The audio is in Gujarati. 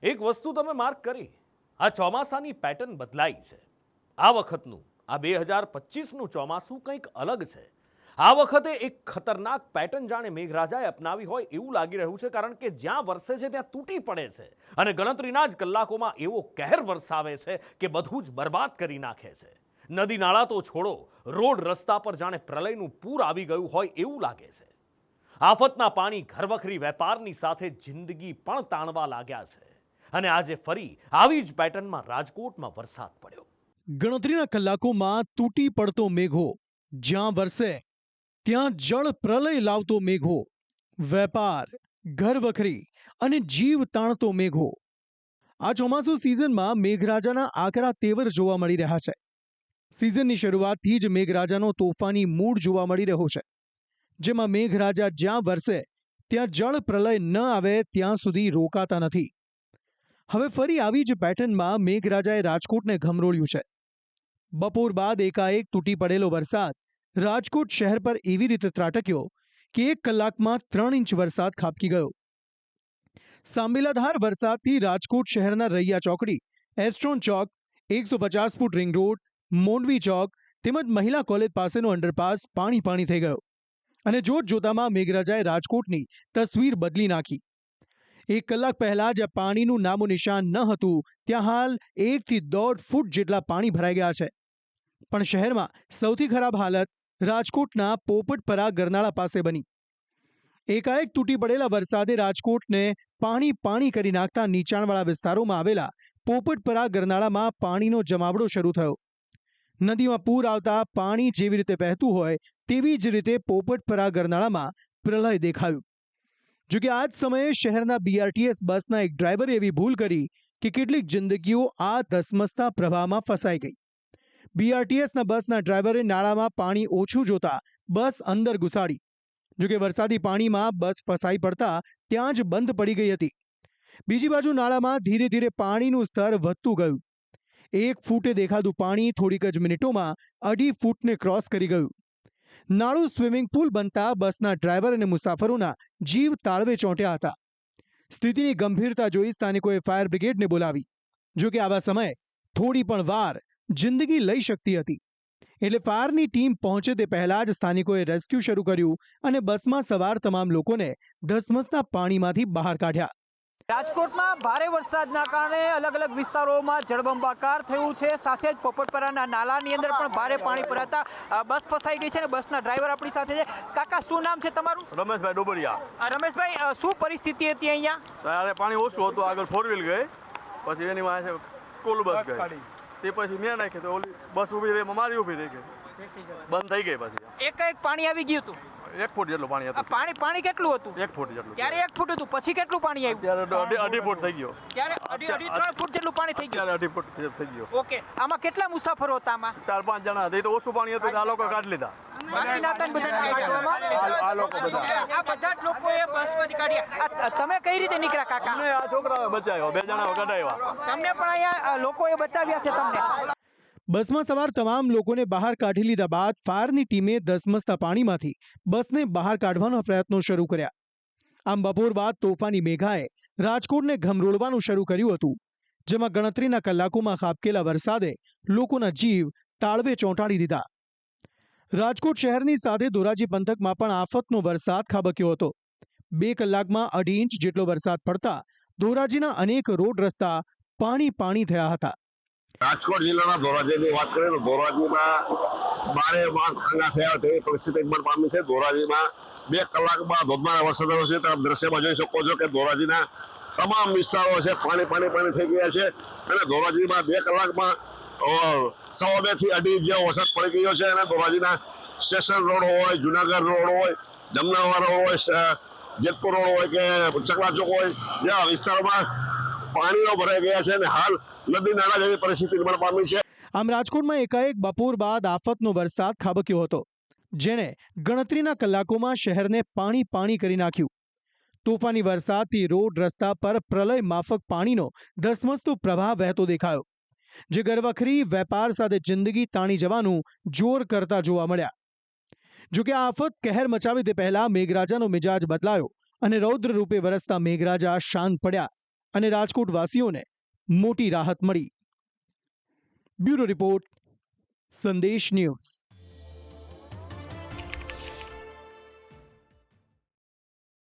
એક વસ્તુ તમે માર્ક કરી, આ ચોમાસાની પેટર્ન બદલાઈ છે. આ વખતનું આ 2025નું ચોમાસું કંઈક અલગ છે. આ વખતે એક ખતરનાક પેટર્ન જાણે મેઘરાજાએ અપનાવી હોય એવું લાગી રહ્યું છે, કારણ કે જ્યાં વરસે છે ત્યાં તૂટી પડે છે અને ગણતરીના જ કલાકોમાં એવો કહેર વરસાવે છે કે બધું જ બરબાદ કરી નાખે છે. નદી નાળા તો છોડો, રોડ રસ્તા પર જાણે પ્રલયનું પૂર આવી ગયું હોય એવું લાગે છે. આફતના પાણી ઘરવખરી વેપારની સાથે જિંદગી પણ તાણવા લાગ્યા છે. અને આજે ફરી આવી જ પેટર્નમાં રાજકોટમાં વરસાદ પડ્યો. ગણતરીના કલાકોમાં તૂટી પડતો મેઘો, જ્યાં વરસે ત્યાં જળ પ્રલય લાવતો મેઘો, વેપાર, ઘરવખરી અને જીવ તાણતો મેઘો. આ ચોમાસુ સિઝનમાં મેઘરાજાના આકરા તેવર જોવા મળી રહ્યા છે. સિઝનની શરૂઆતથી જ મેઘરાજાનો તોફાની મૂડ જોવા મળી રહ્યો છે, જેમાં મેઘરાજા જ્યાં વરસે ત્યાં જળ પ્રલય ન આવે ત્યાં સુધી રોકાતા નથી. હવે ફરી આવી જ પેટર્નમાં મેઘરાજાએ રાજકોટને ઘમરોળ્યું છે. બપોર બાદ એકાએક તૂટી પડેલો વરસાદ રાજકોટ શહેર પર એવી રીતે ત્રાટક્યો કે 1 કલાકમાં 3 ઇંચ વરસાદ ખાબકી ગયો. સાંબેલાધાર વરસાદથી રાજકોટ શહેરના રૈયા ચોકડી, એસ્ટ્રોન ચોક, 150 ફૂટ રિંગ રોડ, મોંડવી ચોક તેમજ મહિલા કોલેજ પાસેનો અંડરપાસ પાણી થઈ ગયો અને જોતજોતામાં મેઘરાજાએ રાજકોટની તસવીર બદલી નાખી. 1 કલાક પહેલા જ્યાં પાણીનું નામો નિશાન ન હતું, ત્યાં હાલ 1 થી 1.5 ફૂટ જેટલા પાણી ભરાઈ ગયા છે. પણ શહેરમાં સૌથી ખરાબ હાલત રાજકોટના પોપટપરા ગરનાળા પાસે બની. એકાએક તૂટી પડેલા વરસાદે રાજકોટને પાણી કરી નાખતા નીચાણવાળા વિસ્તારોમાં આવેલા પોપટપરા ગરનાળામાં પાણીનો જમાવડો શરૂ થયો. નદીમાં પૂર આવતા પાણી જેવી રીતે વહેતું હોય તેવી જ રીતે પોપટપરા ગરનાળામાં પ્રલય દેખાયું. જોકે આ જ સમયે શહેરના BRTS બસના એક ડ્રાઈવરે એવી ભૂલ કરી કે કેટલીક જિંદગીઓ આ ધસમસતા પ્રવાહમાં ફસાઈ ગઈ. BRTSના બસના ડ્રાઈવરે નાળામાં પાણી ઓછું જોતા બસ અંદર ઘુસાડી. જોકે વરસાદી પાણીમાં બસ ફસાઈ પડતા ત્યાં જ બંધ પડી ગઈ હતી. બીજી બાજુ નાળામાં ધીરે ધીરે પાણીનું સ્તર વધતું ગયું. 1 ફૂટે દેખાતું પાણી થોડીક જ મિનિટોમાં 2.5 ફૂટને ક્રોસ કરી ગયું. નાળું સ્વિમિંગ પુલ બનતા બસના ડ્રાઈવર અને મુસાફરોના જીવ તાળવે ચોંટ્યા હતા. સ્થિતિની ગંભીરતા જોઈ સ્થાનિકોએ ફાયર બ્રિગેડને બોલાવી. જોકે આવા સમયે થોડી પણ વાર જિંદગી લઈ શકતી હતી, એટલે ફાયરની ટીમ પહોંચે તે પહેલા જ સ્થાનિકોએ રેસ્ક્યુ શરૂ કર્યું અને બસમાં સવાર તમામ લોકોને ધસમસતા પાણીમાંથી બહાર કાઢ્યા. રાજકોટમાં ભારે વરસાદના કારણે અલગ અલગ વિસ્તારોમાં જળબંબાકાર થયું છે. સાથે જ પોપટપરાના નાલાની અંદર પણ ભારે પાણી ભરાતા બસ ફસાઈ ગઈ છે અને બસના ડ્રાઈવર આપણી સાથે છે. કાકા, શું નામ છે તમારું? રમેશભાઈ ડોબરિયા. રમેશભાઈ, શું પરિસ્થિતિ હતી અહીંયા? ત્યારે પાણી ઓછું હતું, આગળ 4 વ્હીલ ગઈ, પછી એની પાસે સ્કૂલ બસ ગઈ, તે પછી મેં નાખી તો ઓલી બસ ઊભી રહી, મારી ઊભી રહી ગઈ, બંધ થઈ ગઈ. પછી એક પાણી આવી ગયું હતું. 1 ફૂટ જેટલું પાણી હતું. પાણી કેટલું હતું? 1 ફૂટ જેટલું. ત્યારે 1 ફૂટ હતું, પછી કેટલું પાણી આવ્યું? ત્યારે 2.5 ફૂટ થઈ ગયો. ત્યારે 2.5-3 ફૂટ જેટલું પાણી થઈ ગયું. ત્યારે 2.5 ફૂટ થઈ ગયો. ઓકે, આમાં કેટલા મુસાફરો હતા? આમાં 4-5 જણા હતા. તો ઓછું પાણી હતું, આ લોકો કાઢી લીધા. આ લોકો લોકોએ બસમાંથી કાઢ્યા. તમે કઈ રીતે નીકળ્યા કાકા? અમને આ છોકરાઓ બચાવ્યો, 2 જણા કઢાવ્યા. તમને પણ અહીંયા લોકોએ બચાવ્યા છે તમને? બસમાં સવાર તમામ લોકોને બહાર કાઢી લીધા બાદ ફાયરની ટીમે ધસમસતા પાણીમાંથી બસને બહાર કાઢવાના પ્રયત્નો શરૂ કર્યા. આમ બપોર બાદ તોફાની મેઘાએ રાજકોટને ઘમરોળવાનું શરૂ કર્યું હતું, જેમાં ગણતરીના કલાકોમાં ખાબકેલા વરસાદે લોકોના જીવ તાળવે ચોંટાડી દીધા. રાજકોટ શહેરની સાથે ધોરાજી પંથકમાં પણ આફતનો વરસાદ ખાબક્યો હતો. 2 કલાકમાં 2.5 ઇંચ જેટલો વરસાદ પડતા ધોરાજીના અનેક રોડ રસ્તા પાણી થયા હતા. રાજકોટ જિલ્લાના ધોરાજીની વાત કરીએ તો ધોરાજીમાં બારે માસ ખાંગા થયા તેવી પરિસ્થિતિ પણ પામી છે. ધોરાજીમાં 2 કલાકમાં ધોધમાર વરસાદ થયો છે. તમે દ્રશ્યમાં જોઈ શકો છો કે ધોરાજીના તમામ વિસ્તારો છે પાણી થઈ ગયા છે અને ધોરાજીમાં 2 કલાકમાં 2.25 થી 2.5 ઇંચ જેવો વરસાદ પડી ગયો છે. અને ધોરાજીના સ્ટેશન રોડ હોય, જુનાગઢ રોડ હોય, જમનાવાર હોય, જેતપુર રોડ હોય કે ચકલા ચોક હોય, જેવા વિસ્તારોમાં પાણીઓ ભરાઈ ગયા છે અને હાલ નદી નાળા જેવી પરિસ્થિતિ પણ પામી છે. આમ રાજકોટમાં એકાએક બપોર બાદ આફતનો વરસાદ ખાબક્યો હતો, જેણે ગણતરીના કલાકોમાં શહેરને પાણી કરી નાખ્યું. તોફાની વરસાદથી રોડ રસ્તા પર પ્રલય માફક પાણીનો ધસમસતો પ્રવાહ વહેતો દેખાયો, જે ઘરવખરી વેપાર સાથે જિંદગી તાણી જવાનું જોર કરતા જોવા મળ્યા. જોકે આફત કહેર મચાવે તે પહેલા મેઘરાજાનો મિજાજ બદલાયો અને રૌદ્ર રૂપે વરસતા મેઘરાજા શાંત પડ્યા અને રાજકોટ વાસીઓને મોટી રાહત મળી. બ્યુરો રિપોર્ટ, સંદેશ ન્યૂઝ.